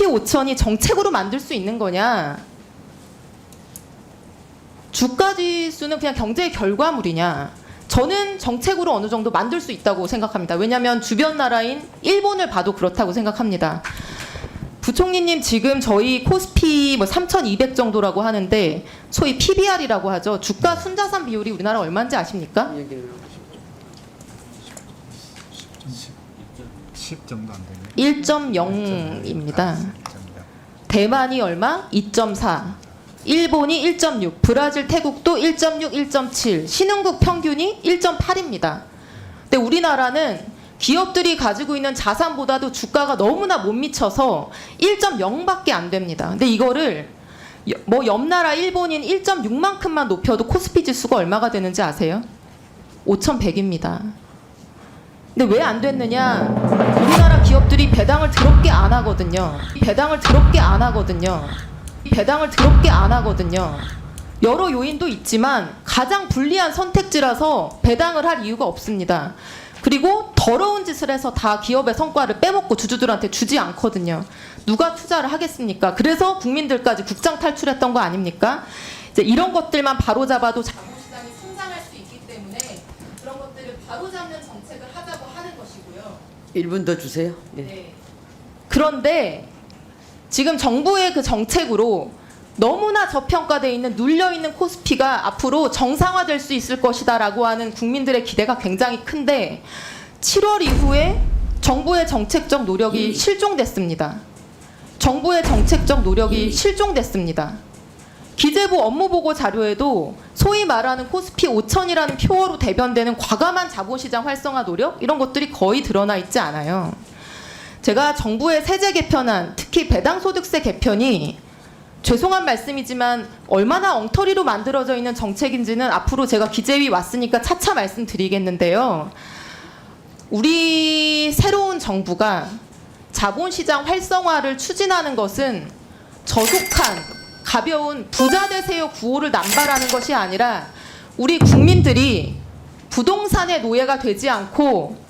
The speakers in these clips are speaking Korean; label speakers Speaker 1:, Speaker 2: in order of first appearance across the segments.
Speaker 1: 코스피 5천이 정책으로 만들 수 있는 거냐? 주가지수는 그냥 경제의 결과물이냐? 저는 정책으로 어느 정도 만들 수 있다고 생각합니다. 왜냐하면 주변 나라인 일본을 봐도 그렇다고 생각합니다. 부총리님 지금 저희 코스피 뭐 3,200 정도라고 하는데 소위 PBR이라고 하죠. 주가 순자산 비율이 우리나라 얼마인지 아십니까?
Speaker 2: 10 정도 안 되네.
Speaker 1: 1.0입니다. 대만이 얼마? 2.4. 일본이 1.6. 브라질, 태국도 1.6, 1.7. 신흥국 평균이 1.8입니다. 근데 우리나라는 기업들이 가지고 있는 자산보다도 주가가 너무나 못 미쳐서 1.0밖에 안 됩니다. 근데 이거를 뭐 옆나라 일본인 1.6만큼만 높여도 코스피 지수가 얼마가 되는지 아세요? 5,100입니다. 근데 왜 안 됐느냐? 우리나라 기업들이 배당을 더럽게 안 하거든요. 배당을 더럽게 안 하거든요. 배당을 더럽게 안 하거든요. 여러 요인도 있지만 가장 불리한 선택지라서 배당을 할 이유가 없습니다. 그리고 더러운 짓을 해서 다 기업의 성과를 빼먹고 주주들한테 주지 않거든요. 누가 투자를 하겠습니까? 그래서 국민들까지 국장 탈출했던 거 아닙니까? 이제 이런 것들만 바로잡아도 자본시장이 성장할 수 있기 때문에 그런 것들을 바로잡는 정책을 하자고 하는 것이고요.
Speaker 3: 1분 더 주세요. 네.
Speaker 1: 네. 그런데 지금 정부의 그 정책으로 너무나 저평가되어 있는 눌려있는 코스피가 앞으로 정상화될 수 있을 것이다라고 하는 국민들의 기대가 굉장히 큰데 7월 이후에 정부의 정책적 노력이 실종됐습니다. 정부의 정책적 노력이 실종됐습니다. 기재부 업무보고 자료에도 소위 말하는 코스피 5천이라는 표어로 대변되는 과감한 자본시장 활성화 노력 이런 것들이 거의 드러나 있지 않아요. 제가 정부의 세제 개편안, 특히 배당소득세 개편이 죄송한 말씀이지만 얼마나 엉터리로 만들어져 있는 정책인지는 앞으로 제가 기재위 왔으니까 차차 말씀드리겠는데요. 우리 새로운 정부가 자본시장 활성화를 추진하는 것은 저속한 가벼운 부자 되세요 구호를 남발하는 것이 아니라 우리 국민들이 부동산의 노예가 되지 않고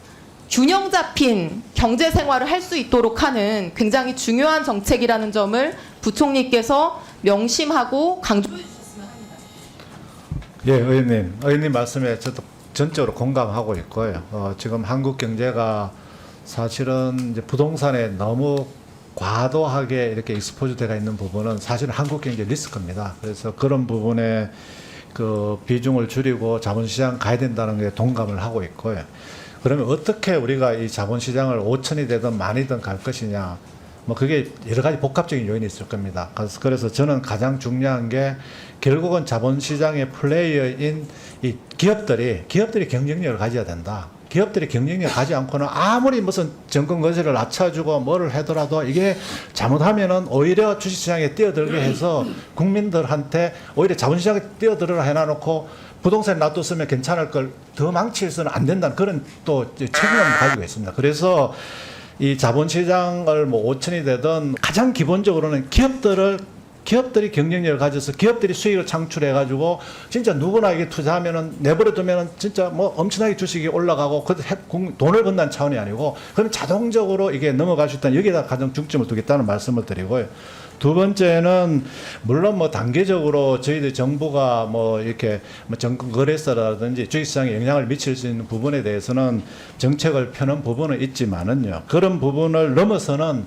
Speaker 1: 균형 잡힌 경제 생활을 할 수 있도록 하는 굉장히 중요한 정책이라는 점을 부총리께서 명심하고 강조해 주셨으면 합니다.
Speaker 2: 예, 의원님 말씀에 저도 전적으로 공감하고 있고요. 지금 한국 경제가 사실은 이제 부동산에 너무 과도하게 이렇게 익스포즈되어 있는 부분은 사실은 한국 경제 리스크입니다. 그래서 그런 부분에 그 비중을 줄이고 자본시장 가야 된다는 게 동감을 하고 있고요. 그러면 어떻게 우리가 이 자본시장을 5천이 되든 만이든 갈 것이냐, 뭐 그게 여러 가지 복합적인 요인이 있을 겁니다. 그래서 저는 가장 중요한 게 결국은 자본시장의 플레이어인 이 기업들이 경쟁력을 가져야 된다. 기업들이 경쟁력을 가지 않고는 아무리 무슨 정권 건설을 낮춰주고 뭐를 하더라도 이게 잘못하면은 오히려 주식시장에 뛰어들게 해서 국민들한테 오히려 자본시장에 뛰어들어라 해놔놓고 부동산에 놔뒀으면 괜찮을 걸 더 망치해서는 안 된다는 그런 또 책임을 가지고 있습니다. 그래서 이 자본시장을 뭐 5천이 되든 가장 기본적으로는 기업들이 경쟁력을 가져서 기업들이 수익을 창출해가지고 진짜 누구나 이게 투자하면은 내버려두면은 진짜 뭐 엄청나게 주식이 올라가고 돈을 번다는 차원이 아니고 그럼 자동적으로 이게 넘어갈 수 있다는 여기에다 가장 중점을 두겠다는 말씀을 드리고요. 두 번째는 물론 뭐 단계적으로 저희들 정부가 뭐 이렇게 뭐 정권 거래소라든지 주식시장에 영향을 미칠 수 있는 부분에 대해서는 정책을 펴는 부분은 있지만은요. 그런 부분을 넘어서는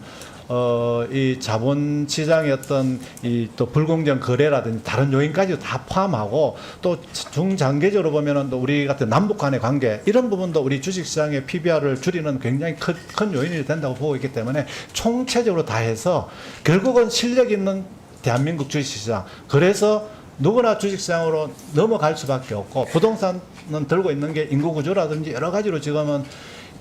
Speaker 2: 이 자본시장의 어떤 이 또 불공정 거래라든지 다른 요인까지 다 포함하고 또 중장기적으로 보면은 또 우리 같은 남북 간의 관계 이런 부분도 우리 주식시장의 PBR을 줄이는 굉장히 큰 요인이 된다고 보고 있기 때문에 총체적으로 다 해서 결국은 실력 있는 대한민국 주식시장 그래서 누구나 주식시장으로 넘어갈 수밖에 없고 부동산은 들고 있는 게 인구구조라든지 여러 가지로 지금은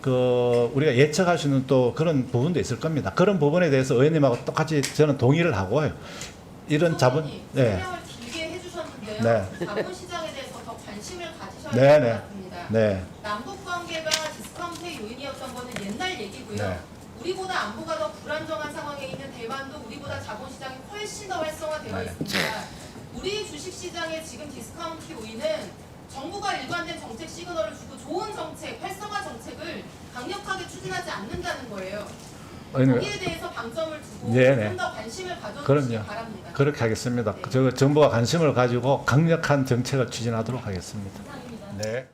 Speaker 2: 우리가 예측할 수 있는 또 그런 부분도 있을 겁니다. 그런 부분에 대해서 의원님하고 똑같이 저는 동의를 하고요. 이런 자본,
Speaker 1: 설명을 길게 해주셨는데요.
Speaker 2: 네.
Speaker 1: 자본시장에 대해서 더 관심을 가지셔야
Speaker 2: 네,
Speaker 1: 될 것
Speaker 2: 네.
Speaker 1: 같습니다.
Speaker 2: 네.
Speaker 1: 남북 관계가 디스카운트의 요인이었던 거는 옛날 얘기고요.
Speaker 2: 네.
Speaker 1: 우리보다 안보가 더 불안정한 상황에 있는 대만도 우리보다 자본시장이 훨씬 더 활성화되어
Speaker 2: 네.
Speaker 1: 있습니다. 우리 주식시장의 지금 디스카운트 요인은 정부가 일관된 정책 시그널을 주고 좋은 정책, 활성화 정책을 강력하게 추진하지 않는다는 거예요.
Speaker 2: 의원님,
Speaker 1: 거기에 대해서 방점을 두고
Speaker 2: 네네.
Speaker 1: 좀 더 관심을 가져주시기
Speaker 2: 그럼요.
Speaker 1: 바랍니다.
Speaker 2: 그렇게 하겠습니다. 저 정부가 관심을 가지고 강력한 정책을 추진하도록 하겠습니다. 네.